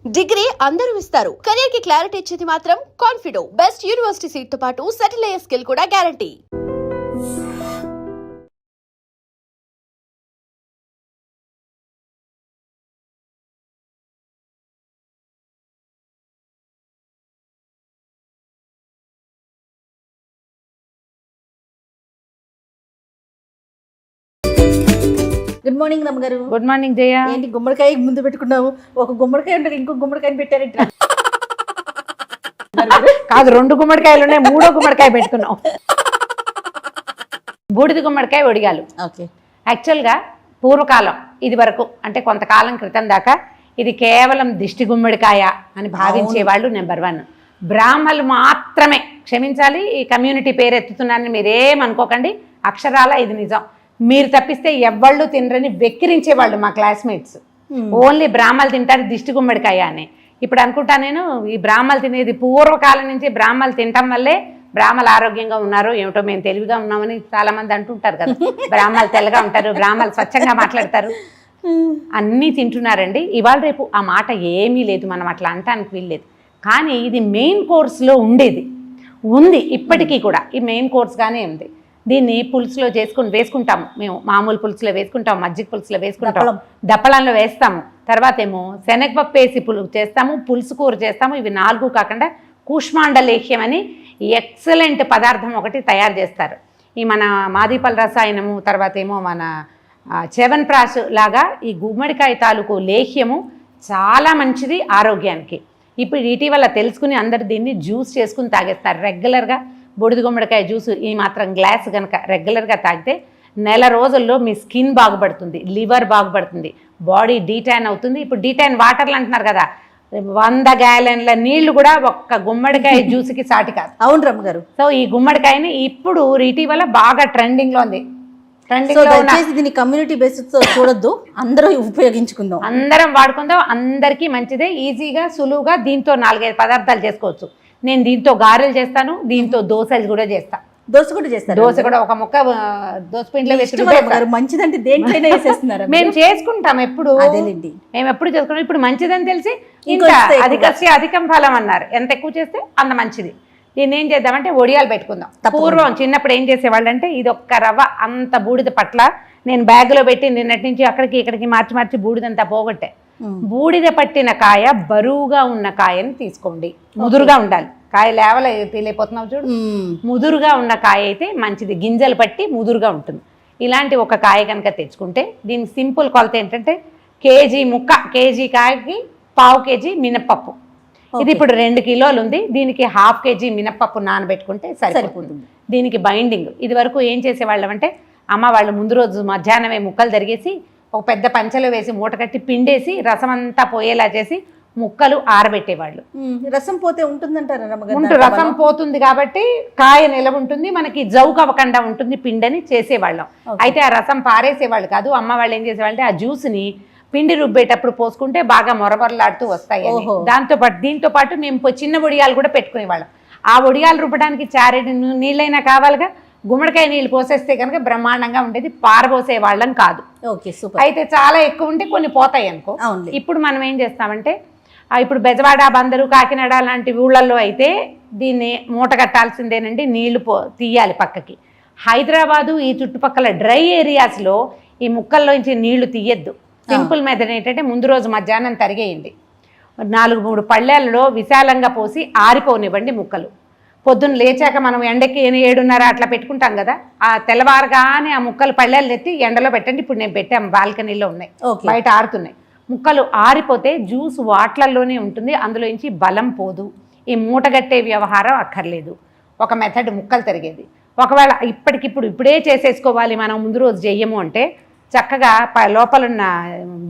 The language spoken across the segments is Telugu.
డిగ్రీ అందరూ ఇస్తారు. కెరీర్ కి క్లారిటీ ఇచ్చేది మాత్రం కాన్ఫిడో. బెస్ట్ యూనివర్సిటీ సీట్ తో పాటు సెటిల్ అయ్యే స్కిల్ కూడా గ్యారంటీ. గుడ్ మార్నింగ్ రమ్మగారు. Good morning Jaya. ఏంటి గుమ్మడికాయ ముందు పెట్టుకున్నావు? ఒక గుమ్మడికాయ ఉంటుంది, ఇంకో గుమ్మడికాయని పెట్టారంట. కాదు, 2 గుమ్మడికాయలు ఉన్నాయి, 3వ గుమ్మడికాయ పెట్టుకున్నాం. బూడిద గుమ్మడికాయ ఒడిగాలు. ఓకే. యాక్చువల్గా పూర్వకాలం ఇది వరకు అంటే కొంతకాలం క్రితం దాకా ఇది కేవలం దిష్టి గుమ్మడికాయ అని భావించేవాళ్ళు. నెంబర్ 1 బ్రాహ్మణులు మాత్రమే. క్షమించాలి, ఈ కమ్యూనిటీ పేరు ఎత్తుతున్నారని మీరేమనుకోకండి, అక్షరాల ఇది నిజం. మీరు తప్పిస్తే ఎవ్వళ్ళు తినరని వెక్కిరించేవాళ్ళు మా క్లాస్మేట్స్. ఓన్లీ బ్రాహ్మణులు తింటారు దిష్టి గుమ్మడికాయ అని. ఇప్పుడు అనుకుంటా నేను, ఈ బ్రాహ్మణులు తినేది పూర్వకాలం నుంచి బ్రాహ్మణులు తినటం వల్లే బ్రాహ్మణులు ఆరోగ్యంగా ఉన్నారు, ఏమిటో మేము తెలివిగా ఉన్నామని చాలా మంది అంటుంటారు కదా. బ్రాహ్మణులు తెల్లగా ఉంటారు, బ్రాహ్మణులు స్వచ్ఛంగా మాట్లాడతారు, అన్నీ తింటున్నారండి. ఇవాళ రేపు ఆ మాట ఏమీ లేదు, మనం అట్లా అనటానికి వీల్లేదు. కానీ ఇది మెయిన్ కోర్స్లో ఉండేది ఉంది, ఇప్పటికీ కూడా ఈ మెయిన్ కోర్స్గానే ఉంది. దీన్ని పులుసులో వేసుకుంటాము మేము. మామూలు పులుసులో వేసుకుంటాము, మజ్జిగ పులుసులో వేసుకుంటాము, దప్పలంలో వేస్తాము. తర్వాత ఏమో శనగపప్పు వేసి చేస్తాము, పులుసు కూర చేస్తాము. ఇవి 4 కాకుండా కూష్మాండ లేహ్యం అని ఎక్సలెంట్ పదార్థం ఒకటి తయారు చేస్తారు. ఈ మన మాదీపల రసాయనము, తర్వాత ఏమో మన చెవన్ప్రాష్ లాగా ఈ గుమ్మడికాయ తాలూకు లేహ్యము చాలా మంచిది ఆరోగ్యానికి. ఇప్పుడు ఇటీవల తెలుసుకుని అందరు దీన్ని జ్యూస్ చేసుకుని తాగేస్తారు. రెగ్యులర్గా బూడిద గుమ్మడికాయ జ్యూస్ ఈ మాత్రం గ్లాస్ కనుక రెగ్యులర్గా తాగితే నెల రోజుల్లో మీ స్కిన్ బాగుపడుతుంది, లివర్ బాగుపడుతుంది, బాడీ డీటాన్ అవుతుంది. ఇప్పుడు డీటాన్ వాటర్లు అంటున్నారు కదా, 100 గ్యాలన్ల నీళ్లు కూడా ఒక్క గుమ్మడికాయ జ్యూస్కి సాటి కాదు. అవును రమ్మగారు. సో ఈ గుమ్మడికాయని ఇప్పుడు ఇటీవల బాగా ట్రెండింగ్లో ఉంది. దీన్ని కమ్యూనిటీ బేసిస్ చూడొద్దు, అందరూ ఉపయోగించుకుందాం, అందరం వాడుకుందాం. అందరికీ మంచిదే, ఈజీగా సులువుగా దీంతో 4-5 పదార్థాలు చేసుకోవచ్చు. నేను దీంతో గారెలు చేస్తాను, దీంతో దోశలు కూడా చేస్తాను. దోశ కూడా చేస్తారు. దోశ కూడా ఒక ముక్క దోశ పిండిలో వేసి మంచిదంటే దేంట్లోనే వేసేస్తున్నారు. మేము చేసుకుంటాం ఎప్పుడు, మేము ఎప్పుడు చేసుకుంటాం. ఇప్పుడు మంచిదని తెలిసి ఇంకా అధికం ఫలం అన్నారు. ఎంత ఎక్కువ చేస్తే అంత మంచిది. దీన్ని ఏం చేద్దామంటే ఒడియాలు పెట్టుకుందాం. పూర్వం చిన్నప్పుడు ఏం చేసేవాళ్ళు అంటే, ఇది ఒక్క రవ్వ అంత బూడిద పట్ల నేను బ్యాగులో పెట్టి నిన్నటి నుంచి అక్కడికి ఇక్కడికి మార్చి బూడిదంతా పోగొట్టే. బూడిద పట్టిన కాయ, బరువుగా ఉన్న కాయని తీసుకోండి. ముదురుగా ఉండాలి కాయ, లేవల తెలియపోతున్నావు చూడు, ముదురుగా ఉన్న కాయ అయితే మంచిది. గింజలు పట్టి ముదురుగా ఉంటుంది. ఇలాంటి ఒక కాయ కనుక తెచ్చుకుంటే దీని సింపుల్ కొలత ఏంటంటే, కేజీ కాయకి 1/2 కేజీ మినప్పప్పు. ఇది ఇప్పుడు 2 కిలోలు ఉంది. దీనికి 1/2 కేజీ మినప్పప్పు నానబెట్టుకుంటే సరిపోతుంది. దీనికి బైండింగ్ ఇది వరకు ఏం చేసేవాళ్ళం అంటే, అమ్మ వాళ్ళు ముందు రోజు మధ్యాహ్నమే ముక్కలు తరిగేసి ఒక పెద్ద పంచలో వేసి మూట కట్టి పిండేసి రసం అంతా పోయేలా చేసి ముక్కలు ఆరబెట్టేవాళ్ళు. రసం పోతే ఉంటుందంటారా? రసం పోతుంది కాబట్టి కాయ నిలవ ఉంటుంది, మనకి జౌకు అవ్వకుండా ఉంటుంది పిండని చేసేవాళ్ళం. అయితే ఆ రసం పారేసేవాళ్ళు కాదు. అమ్మ వాళ్ళు ఏం చేసేవాళ్ళంటే, ఆ జ్యూస్ని పిండి రుబ్బేటప్పుడు పోసుకుంటే బాగా మొరమొరలాడుతూ వస్తాయి. దీంతో పాటు మేము చిన్న ఒడియాలు కూడా పెట్టుకునేవాళ్ళం. ఆ ఒడియాలు రుబ్బడానికి 4 నీళ్ళైనా కావాలిగా. గుమ్మడికాయ నీళ్ళు పోసేస్తే కనుక బ్రహ్మాండంగా ఉండేది, పారబోసే వాళ్ళం కాదు. అయితే చాలా ఎక్కువ ఉంటే కొన్ని పోతాయి అనుకో. ఇప్పుడు మనం ఏం చేస్తామంటే, ఇప్పుడు బెజవాడ, బందరు, కాకినాడ లాంటి ఊళ్ళల్లో అయితే దీన్ని మూట కట్టాల్సిందేనండి, నీళ్లు తీయాలి పక్కకి. హైదరాబాదు ఈ చుట్టుపక్కల డ్రై ఏరియాస్లో ఈ ముక్కల్లోంచి నీళ్లు తీయద్దు. సింపుల్ మెథడ్ ఏంటంటే, ముందు రోజు మధ్యాహ్నం తరిగేయండి, 4-3 పళ్ళేళ్ళలో విశాలంగా పోసి ఆరిపోనివ్వండి ముక్కలు. పొద్దున్న లేచాక మనం ఎండకి 7:30 అట్లా పెట్టుకుంటాం కదా, ఆ తెల్లవారుగానే ఆ ముక్కలు పళ్ళేళ్ళు ఎత్తి ఎండలో పెట్టండి. ఇప్పుడు నేను పెట్టాము, బాల్కనీలో ఉన్నాయి, బయట ఆరుతున్నాయి. ముక్కలు ఆరిపోతే జ్యూస్ వాట్లల్లోనే ఉంటుంది, అందులోంచి బలం పోదు. ఈ మూటగట్టే వ్యవహారం అక్కర్లేదు. ఒక మెథడ్ ముక్కలు తరిగేది. ఒకవేళ ఇప్పుడే చేసేసుకోవాలి, మనం ముందు రోజు చెయ్యము అంటే, చక్కగా లోపలున్న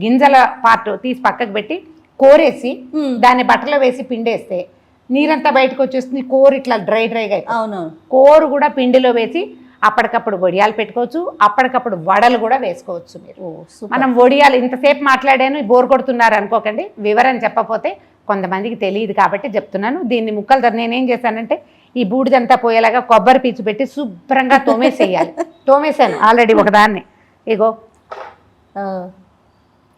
గింజల పార్ట్ తీసి పక్కకు పెట్టి కోరేసి దాన్ని బట్టలో వేసి పిండేస్తే నీరంతా బయటకు వచ్చేస్తుంది. కోరు ఇట్లా డ్రైగా అయిపోతుంది. కోరు కూడా పిండిలో వేసి అప్పటికప్పుడు వడియాలు పెట్టుకోవచ్చు, అప్పటికప్పుడు వడలు కూడా వేసుకోవచ్చు. మీరు మనం వడియాలు ఇంతసేపు మాట్లాడాను, బోర్ కొడుతున్నారు అనుకోకండి, వివరం చెప్పకపోతే కొంతమందికి తెలియదు కాబట్టి చెప్తున్నాను. దీన్ని ముక్కలు నేనేం చేశానంటే, ఈ బూడిదంతా పోయేలాగా కొబ్బరి పీచు పెట్టి శుభ్రంగా తోమేసేయాలి. తోమేశాను ఆల్రెడీ ఒకదాన్ని, ఇగో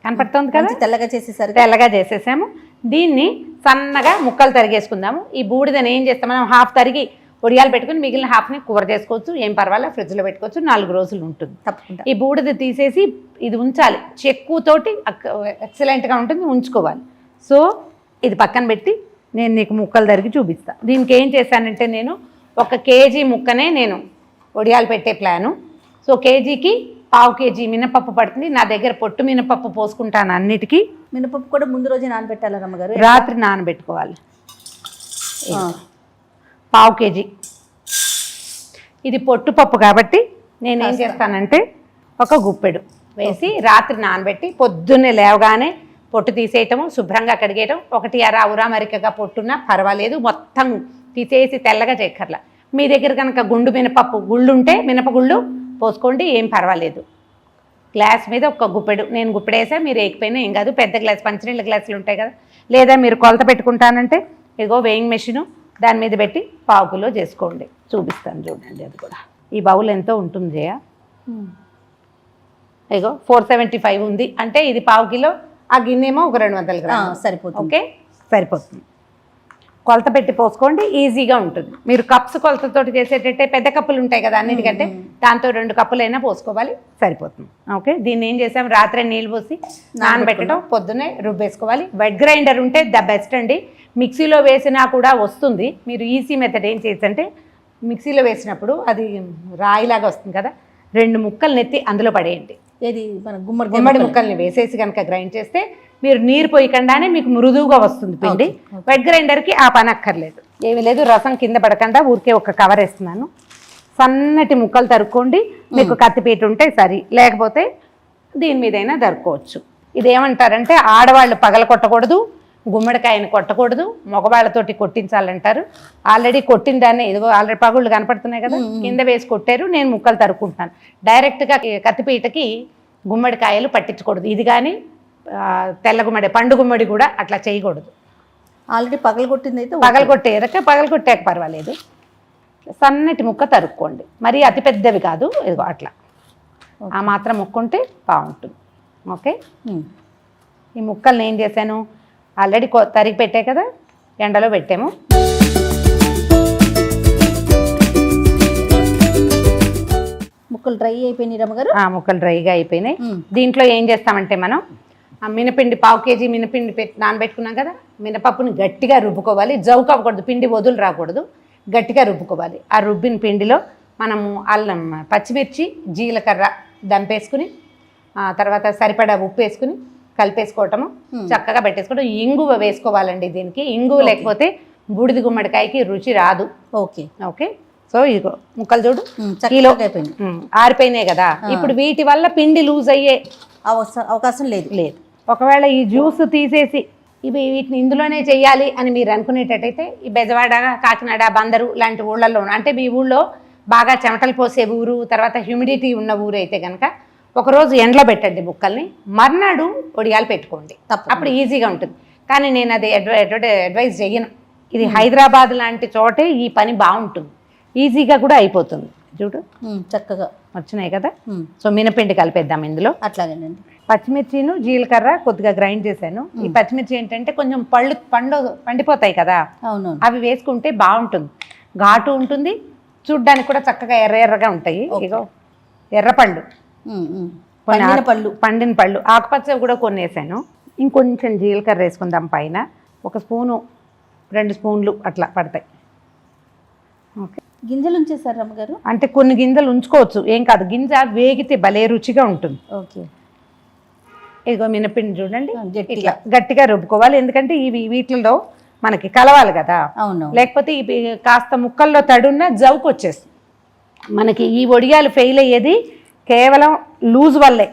కనపడుతుంది కదా, తెల్లగా చేసేసాము. దీన్ని సన్నగా ముక్కలు తరిగేసుకుందాము. ఈ బూడిదని ఏం చేస్తాం, మనం హాఫ్ తరిగి ఒడియాలు పెట్టుకుని మిగిలిన హాఫ్ని కూర చేసుకోవచ్చు, ఏం పర్వాలేదు, ఫ్రిడ్జ్లో పెట్టుకోవచ్చు, 4 రోజులు ఉంటుంది. తప్పకుండా ఈ బూడిద తీసేసి ఇది ఉంచాలి, చెక్కుతోటి ఎక్సలెంట్గా ఉంటుంది, ఉంచుకోవాలి. సో ఇది పక్కన పెట్టి నేను నీకు ముక్కలు తరిగి చూపిస్తాను. దీనికి ఏం చేశానంటే నేను 1 కేజీ ముక్కనే నేను ఒడియాలు పెట్టే ప్లాను. సో కేజీకి 1/2 కేజీ మినపప్పు పడుతుంది. నా దగ్గర పొట్టు మినపప్పు పోసుకుంటాను అన్నిటికీ. మినపప్పు కూడా ముందు రోజు నానబెట్టాలి రమ్మగారు? రాత్రి నానబెట్టుకోవాలి. 1/2 కేజీ. ఇది పొట్టుపప్పు కాబట్టి నేను ఏం చేస్తానంటే 1 గుప్పెడు వేసి రాత్రి నానబెట్టి పొద్దున్నే లేవగానే పొట్టు తీసేయటము, శుభ్రంగా కడిగేయటం. 1 ఉరామరికగా పొట్టున్నా పర్వాలేదు, మొత్తం తీసేసి తెల్లగా చేయక్కర్లా. మీ దగ్గర కనుక గుండు మినపప్పు గుళ్ళు ఉంటే మినపగుళ్ళు పోసుకోండి, ఏం పర్వాలేదు. గ్లాస్ మీద 1 గుప్పెడు, నేను గుప్పెడేసా, మీరు ఏకపోయినా ఏం కాదు. పెద్ద గ్లాస్, మంచినీళ్ళ గ్లాసులు ఉంటాయి కదా, లేదా మీరు కొలత పెట్టుకుంటానంటే ఇదిగో వేయింగ్ మెషిను, దాని మీద పెట్టి 1/2 కిలో చేసుకోండి. చూపిస్తాను చూడండి. అది కూడా ఈ బౌల్ ఎంతో ఉంటుంది జయ, ఇగో 475 ఉంది అంటే ఇది 1/2 కిలో, ఆ గిన్నెమో ఒక 200 గ్రాములు సరిపోతుంది. ఓకే, సరిపోతుంది. కొలత పెట్టి పోసుకోండి, ఈజీగా ఉంటుంది. మీరు కప్స్ కొలతతోటి చేసేటట్టే పెద్ద కప్పులు ఉంటాయి కదా అన్నిటికంటే, దాంతో 2 కప్పులైనా పోసుకోవాలి, సరిపోతుంది. ఓకే, దీన్ని ఏం చేసాం, రాత్రి నీళ్ళు పోసి నానబెట్టడం, పొద్దున్నే రుబ్బేసుకోవాలి. వెట్ గ్రైండర్ ఉంటే ద బెస్ట్ అండి. మిక్సీలో వేసినా కూడా వస్తుంది. మీరు ఈజీ మెథడ్ ఏం చేయొచ్చంటే, మిక్సీలో వేసినప్పుడు అది రాయిలాగా వస్తుంది కదా, 2 ముక్కలు నెత్తి అందులో పడేయండి. ఏది మన గుమ్మడి ముక్కల్ని వేసేసి కనుక గ్రైండ్ చేస్తే మీరు నీరు పోయకుండానే మీకు మృదువుగా వస్తుంది పిండి. వెట్ గ్రైండర్కి ఆ పని అక్కర్లేదు, ఏమీ లేదు. రసం కింద పడకుండా ఊరికే 1 కవర్ వేస్తున్నాను. సన్నటి ముక్కలు తరుక్కోండి. మీకు కత్తిపీట ఉంటే సరి, లేకపోతే దీని మీదైనా తరుక్కోవచ్చు. ఇదేమంటారంటే ఆడవాళ్ళు పగల కొట్టకూడదు, గుమ్మడికాయని కొట్టకూడదు, మగవాళ్ళతోటి కొట్టించాలంటారు. ఆల్రెడీ కొట్టిన దాన్ని ఇదిగో ఆల్రెడీ పగుళ్ళు కనపడుతున్నాయి కదా, కింద వేసి కొట్టారు, నేను ముక్కలు తరుక్కుంటున్నాను. డైరెక్ట్గా కత్తిపీటకి గుమ్మడికాయలు పట్టించకూడదు. ఇది కానీ తెల్ల గుమ్మడి, పండు గుమ్మడి కూడా అట్లా చేయకూడదు. ఆల్రెడీ పగలగొట్టింది అయితే పగలగొట్టాక పర్వాలేదు. సన్నటి ముక్క తరుక్కోండి, మరీ అతి పెద్దవి కాదు, ఇదిగో అట్లా ఆ మాత్రం ముక్కుంటే బాగుంటుంది. ఓకే, ఈ ముక్కల్ని ఏం చేశాను, ఆల్రెడీ తరిగి పెట్టే కదా, ఎండలో పెట్టాము. ముక్కలు డ్రై అయిపోయినాయి రమ్మగారు? ముక్కలు డ్రైగా అయిపోయినాయి. దీంట్లో ఏం చేస్తామంటే మనం మినపిండి 1/2 కేజీ మినపిండి నానబెట్టుకున్నాం కదా, మినపప్పుని గట్టిగా రుబ్బుకోవాలి. జౌకు అవ్వకూడదు, పిండి వదులు రాకూడదు, గట్టిగా రుబ్బుకోవాలి. ఆ రుబ్బిన పిండిలో మనము అల్లం, పచ్చిమిర్చి, జీలకర్ర దంపేసుకుని, తర్వాత సరిపడా ఉప్పు వేసుకుని కలిపేసుకోవటము, చక్కగా పెట్టేసుకోవడం. ఇంగువ వేసుకోవాలండి దీనికి. ఇంగువ లేకపోతే బూడిద గుమ్మడికాయకి రుచి రాదు. ఓకే ఓకే, సో ఇదిగో ముక్కలు చూడు, కిలో ఆరిపోయినాయి కదా. ఇప్పుడు వీటి వల్ల పిండి లూజ్ అయ్యే అవకాశం లేదు. ఒకవేళ ఈ జ్యూస్ తీసేసి వీటిని ఇందులోనే చెయ్యాలి అని మీరు అనుకునేటట్టయితే ఈ బెజవాడ, కాకినాడ, బందరు లాంటి ఊళ్ళల్లో, అంటే మీ ఊళ్ళో బాగా చెమటలు పోసే ఊరు, తర్వాత హ్యూమిడిటీ ఉన్న ఊరు అయితే కనుక ఒకరోజు ఎండలో పెట్టండి ముక్కల్ని, మర్నాడు ఒడియాలు పెట్టుకోండి, అప్పుడు ఈజీగా ఉంటుంది. కానీ నేను అది అడ్వైజ్ చెయ్యను. ఇది హైదరాబాద్ లాంటి చోటే ఈ పని బాగుంటుంది, ఈజీగా కూడా అయిపోతుంది. చూడు చక్కగా వచ్చినాయి కదా. సో మినపిండి కలిపేద్దాం ఇందులో. అట్లాగేనండి. పచ్చిమిర్చిను జీలకర్ర కొద్దిగా గ్రైండ్ చేశాను. ఈ పచ్చిమిర్చి ఏంటంటే కొంచెం పండిపోతాయి కదా, అవి వేసుకుంటే బాగుంటుంది, ఘాటు ఉంటుంది, చూడ్డానికి కూడా చక్కగా ఎర్రగా ఉంటాయి. ఇగో ఎర్రపళ్ళు, పండిన పళ్ళు, ఆకుపచ్చ కూడా కొన్ని వేసాను. ఇంకొంచెం జీలకర్ర వేసుకుందాం పైన, 1 స్పూను 2 స్పూన్లు అట్లా పడతాయి. ఓకే, గింజలు ఉంచేసారు రమ్మగారు? అంటే కొన్ని గింజలు ఉంచుకోవచ్చు, ఏం కాదు. గింజ వేగితే భలే రుచిగా ఉంటుంది. ఓకే, ఇదిగో మినపిండి చూడండి, ఇట్లా గట్టిగా రుబ్బుకోవాలి. ఎందుకంటే వీటిలో మనకి కలవాలి కదా, లేకపోతే ఇవి కాస్త ముక్కల్లో తడున్న జవుకు వచ్చేస్తుంది మనకి. ఈ ఒడియాలు ఫెయిల్ అయ్యేది కేవలం లూజ్ వల్లే.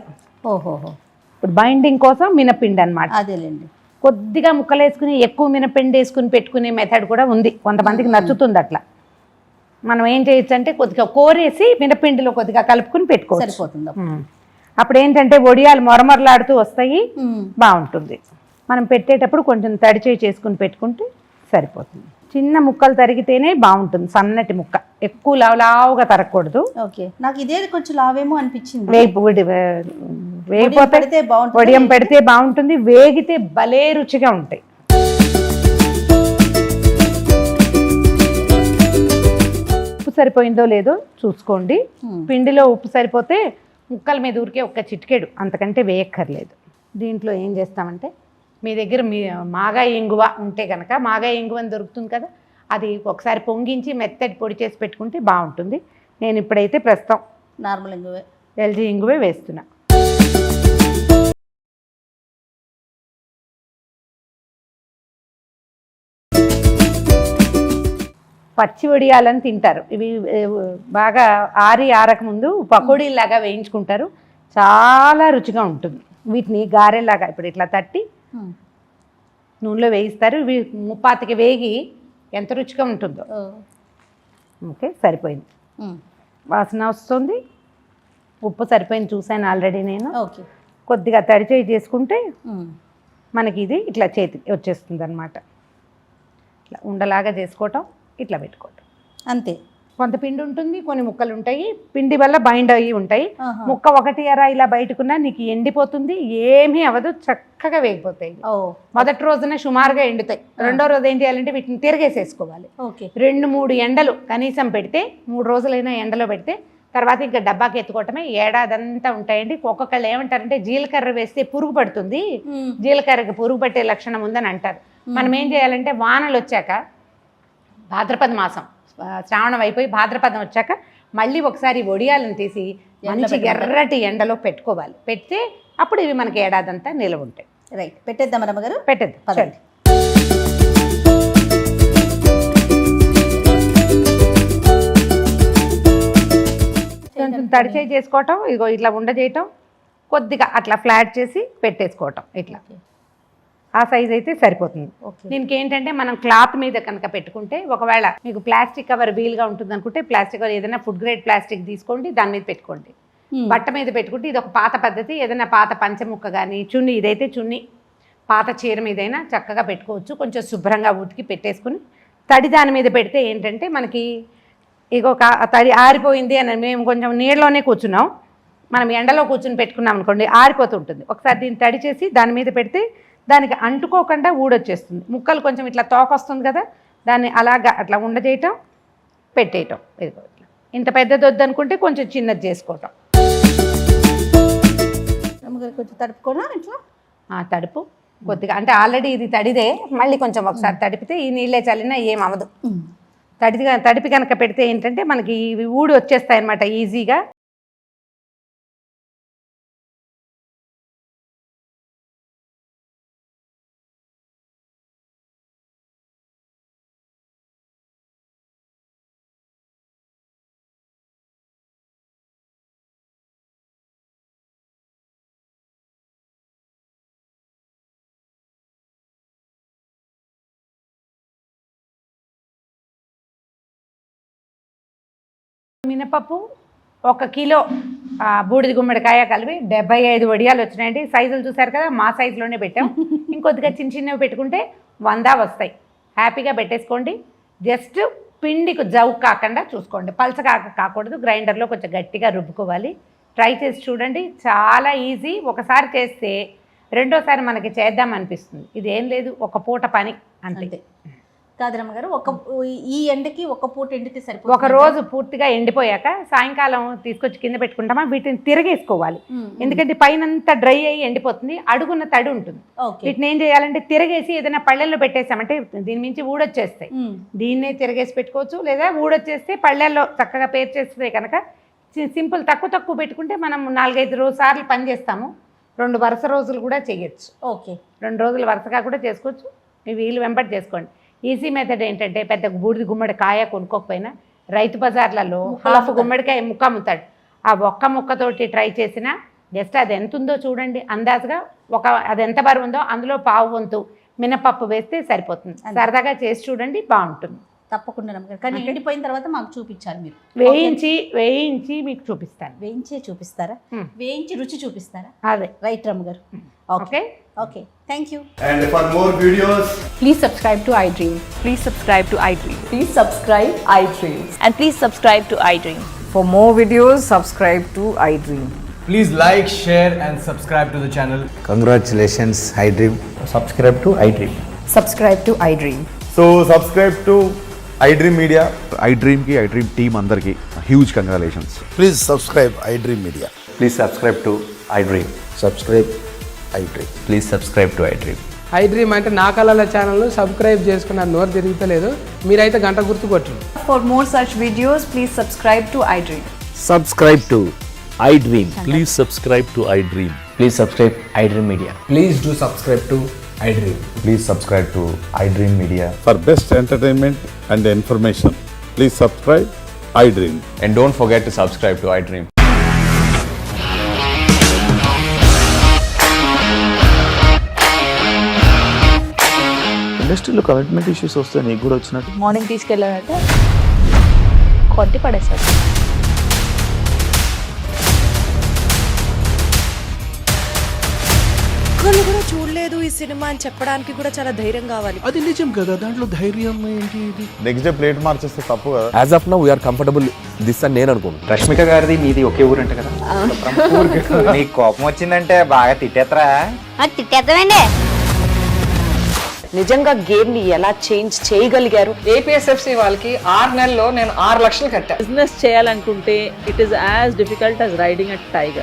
ఓహోహో, ఇప్పుడు బైండింగ్ కోసం మినపిండి అనమాట. అదేలేండి. కొద్దిగా ముక్కలు వేసుకుని ఎక్కువ మినపిండి వేసుకుని పెట్టుకునే మెథడ్ కూడా ఉంది, కొంతమందికి నచ్చుతుంది అట్లా. మనం ఏం చేయొచ్చు అంటే కొద్దిగా కోరేసి మినపిండిలో కొద్దిగా కలుపుకుని పెట్టుకోవచ్చు, సరిపోతుంది. అప్పుడు ఏంటంటే వడియాలు మొరమొరలాడుతూ వస్తాయి, బాగుంటుంది. మనం పెట్టేటప్పుడు కొంచెం తడిచేయి చేసుకుని పెట్టుకుంటే సరిపోతుంది. చిన్న ముక్కలు తరిగితేనే బాగుంటుంది, సన్నటి ముక్క, ఎక్కువ లావుగా తరగకూడదు. ఓకే, నాకు ఇదే కొంచెం లావేమో అనిపించింది. వేగిపోతే వడియం పెడితే బాగుంటుంది, వేగితే భలే రుచిగా ఉంటాయి. సరిపోయిందో లేదో చూసుకోండి. పిండిలో ఉప్పు సరిపోతే ముక్కల మీద ఊరికే ఒక్క చిటికెడు, అంతకంటే వేయక్కర్లేదు. దీంట్లో ఏం చేస్తామంటే మీ దగ్గర మాగాయ ఇంగువ ఉంటే కనుక మాగాయ ఇంగువ అని దొరుకుతుంది కదా, అది ఒకసారి పొంగించి మెత్తటి పొడి చేసి పెట్టుకుంటే బాగుంటుంది. నేను ఇప్పుడైతే ప్రస్తుతం నార్మల్ ఇంగువే, ఎల్జీ ఇంగువే వేస్తున్నా. పచ్చి వడియాలని తింటారు, ఇవి బాగా ఆరక ముందు పకోడీలాగా వేయించుకుంటారు, చాలా రుచిగా ఉంటుంది. వీటిని గారెలాగా ఇప్పుడు ఇట్లా తట్టి నూనెలో వేయిస్తారు. ఇవి ముప్పాతికి వేగి ఎంత రుచిగా ఉంటుందో. ఓకే, సరిపోయింది, వాసన వస్తుంది. ఉప్పు సరిపోయింది చూసాను ఆల్రెడీ నేను. ఓకే, కొద్దిగా తడి చేయి చేసుకుంటే మనకి ఇది ఇట్లా చేతికి వచ్చేస్తుంది అనమాట. ఇట్లా ఉండలాగా చేసుకోవటం, ఇట్లా పెట్టుకోవటం అంతే. కొంత పిండి ఉంటుంది, కొన్ని ముక్కలు ఉంటాయి, పిండి వల్ల బైండ్ అయ్యి ఉంటాయి. ముక్క ఒకటి అరా ఇలా బయటకున్నా నీకు ఎండిపోతుంది, ఏమీ అవ్వదు, చక్కగా వేగిపోతాయి. మొదటి రోజున సుమారుగా ఎండుతాయి. రెండో రోజు ఏం చేయాలంటే వీటిని తిరగేసేసుకోవాలి. 2-3 ఎండలు కనీసం పెడితే, 3 రోజులైనా ఎండలో పెడితే తర్వాత ఇంకా డబ్బాకి ఎత్తుకోవటమే. ఏడాదంతా ఉంటాయండి. ఒక్కొక్కళ్ళు ఏమంటారంటే జీలకర్ర వేస్తే పురుగు పడుతుంది, జీలకర్రకి పురుగు పట్టే లక్షణం ఉందని అంటారు. మనం ఏం చేయాలంటే వానలు వచ్చాక, భాద్రపద మాసం శ్రావణం అయిపోయి భాద్రపదం వచ్చాక మళ్ళీ ఒకసారి వడియాలను తీసి మంచి ఎర్రటి ఎండలో పెట్టుకోవాలి. పెడితే అప్పుడు ఇవి మనకి ఏడాదంతా నిల్వ ఉంటాయి. రైట్, పెట్టేద్దాం రమ్మగారు, పెట్టేద్దాం. పదండి. కొంచెం తడిచేయి చేసుకోవటం, ఇగో ఇట్లా ఉండ చేయటం, కొద్దిగా అట్లా ఫ్లాట్ చేసి పెట్టేసుకోవటం. ఇట్లా ఆ సైజ్ అయితే సరిపోతుంది. దీనికి ఏంటంటే మనం క్లాత్ మీద కనుక పెట్టుకుంటే, ఒకవేళ మీకు ప్లాస్టిక్ కవర్ వీలుగా ఉంటుంది అనుకుంటే ప్లాస్టిక్ కవర్ ఏదైనా ఫుడ్ గ్రేడ్ ప్లాస్టిక్ తీసుకోండి, దాని మీద పెట్టుకోండి. బట్ట మీద పెట్టుకుంటే ఇది ఒక పాత పద్ధతి. ఏదైనా పాత పంచముక్క కానీ చున్నీ, ఇదైతే చున్నీ, పాత చీర మీదైనా చక్కగా పెట్టుకోవచ్చు. కొంచెం శుభ్రంగా ఉతికి పెట్టేసుకుని తడి దాని మీద పెడితే ఏంటంటే మనకి ఇగో తడి ఆరిపోయింది అని మేము కొంచెం నీళ్ళలోనే కూర్చున్నాం, మనం ఎండలో కూర్చుని పెట్టుకున్నాం అనుకోండి, ఆరిపోతుంటుంది. ఒకసారి దీన్ని తడి చేసి దాని మీద పెడితే దానికి అంటుకోకుండా ఊడొచ్చేస్తుంది. ముక్కలు కొంచెం ఇట్లా తోకొస్తుంది కదా, దాన్ని అలాగా అట్లా ఉండజేయటం, పెట్టేయటం. ఇదిగో ఇట్లా. ఇంత పెద్దది వద్దనుకుంటే కొంచెం చిన్నది చేసుకోవటం. కొంచెం తడుపుకోనా ఇట్లా? తడుపు కొద్దిగా, అంటే ఆల్రెడీ ఇది తడిదే, మళ్ళీ కొంచెం ఒకసారి తడిపితే ఈ నీళ్ళే చల్లినా ఏమవదు. తడిపి కనుక పెడితే ఏంటంటే మనకి ఇవి ఊడి వచ్చేస్తాయి అన్నమాట ఈజీగా. మినపప్పు 1 కిలో బూడిద గుమ్మడికాయ కలిపి 75 వడియాలు వచ్చినాయండి. సైజులు చూసారు కదా, మా సైజులోనే పెట్టాం. ఇంకొద్దిగా చిన్నవి పెట్టుకుంటే 100 వస్తాయి. హ్యాపీగా పెట్టేసుకోండి. జస్ట్ పిండికి జవ్వు కాకుండా చూసుకోండి, పలచగా కాకూడదు. గ్రైండర్లో కొంచెం గట్టిగా రుబ్బుకోవాలి. ట్రై చేసి చూడండి, చాలా ఈజీ. ఒకసారి చేస్తే రెండోసారి మనకి చేద్దాం అనిపిస్తుంది. ఇదేం లేదు, ఒక పూట పని అంతే. కాదరమ్మగారు, ఈ ఎండకి ఒక పూట ఎండితే సరిపోతుంది. ఒక రోజు పూర్తిగా ఎండిపోయాక సాయంకాలం తీసుకొచ్చి కింద పెట్టుకుంటామా, వీటిని తిరగేసుకోవాలి. ఎందుకంటే పైనంతా డ్రై అయ్యి ఎండిపోతుంది, అడుగున్న తడి ఉంటుంది. వీటిని ఏం చేయాలంటే తిరగేసి ఏదైనా పళ్ళెల్లో పెట్టేసామంటే దీని మించి ఊడొచ్చేస్తాయి. దీన్నే తిరగేసి పెట్టుకోవచ్చు, లేదా ఊడొచ్చేస్తే పళ్ళెల్లో చక్కగా పేర్చేస్తే కనుక సింపుల్. తక్కువ పెట్టుకుంటే మనం 4-5 సార్లు పని చేస్తాము. 2 వరుస రోజులు కూడా చేయొచ్చు. ఓకే, 2 రోజులు వరుసగా కూడా చేసుకోవచ్చు. మీ వీలు వెంబడి చేసుకోండి. ఈజీ మెథడ్ ఏంటంటే, పెద్ద బూడిద గుమ్మడికాయ కొనుక్కోకపోయినా రైతు బజార్లలో హాఫ్ గుమ్మడికాయ ముక్క అమ్ముతాడు. ఆ ఒక్క ముక్కతోటి ట్రై చేసినా జస్ట్ అది ఎంత ఉందో చూడండి, అందాజుగా అది ఎంత బరువు ఉందో అందులో పావు వంతు మినపప్పు వేస్తే సరిపోతుంది. సరదాగా చేసి చూడండి, బాగుంటుంది. తప్పకుండా నమ్మకం. కానీ ఎండిపోయిన తర్వాత మాకు చూపించాలి మీరు. వేయించి మీకు చూపిస్తాను. వేయించే చూపిస్తారా? వేయించి రుచి చూపిస్తారా? అదే రైట్ రమ్మగారు. Okay okay, thank you. And for more videos, Please subscribe to iDream. Please subscribe to iDream. Please subscribe iDream. And please subscribe to iDream. For more videos, subscribe to iDream. please like, share and subscribe to the channel. Congratulations, iDream. Subscribe to iDream. Subscribe to iDream. So subscribe to iDream Media. IDream team అందరికి huge congratulations. Please subscribe iDream Media. Please subscribe to iDream. Subscribe iDream. Please subscribe to iDream. iDream అంటే నా కళల ఛానల్ను సబ్స్క్రైబ్ చేసుకున్న నోరు తిరుగుతలేదు, మీరైతే గంట గుర్తు కొట్టండి. For more such videos, please subscribe to iDream. Subscribe to iDream. Please subscribe to iDream. Please subscribe iDream Media. Please do subscribe to iDream. Please subscribe to iDream Media. For best entertainment and information, please subscribe iDream. And don't forget to subscribe to iDream. ఇండస్ట్రీలో కమిట్మెంట్ ఇష్యూస్ వస్తే నీకు కూడా వచ్చినట్టు. మార్నింగ్ తీసుకెళ్ళాడంటే కొట్టి పడేశాడు. ఒక్కళ్ళు కూడా చూడలేదు ఈ సినిమా అని చెప్పడానికి కూడా చాలా ధైర్యం కావాలి. అది నిజం కదా, దాంట్లో ధైర్యం ఏంటి? ఇది నెక్స్ట్ డే ప్లేట్ మార్చేస్తే తప్పు కదా. As of now, we are comfortable this అని నేను అనుకుంటున్నాను. రష్మిక గారిది మీది ఒకే ఊరంట కదా? నీకు కోపం వచ్చిందంటే బాగా తిట్టేత్తరా? తిట్టేద్దామండి. నిజంగా గేమ్ ని ఎలా చేంజ్ చేయగలిగారు? ఏపీఎస్ఎఫ్సి వాళ్ళకి 6 నెలల్లో నేను 6 లక్షలు కట్టా. బిజినెస్ చేయాలనుకుంటే it is as difficult as riding a tiger.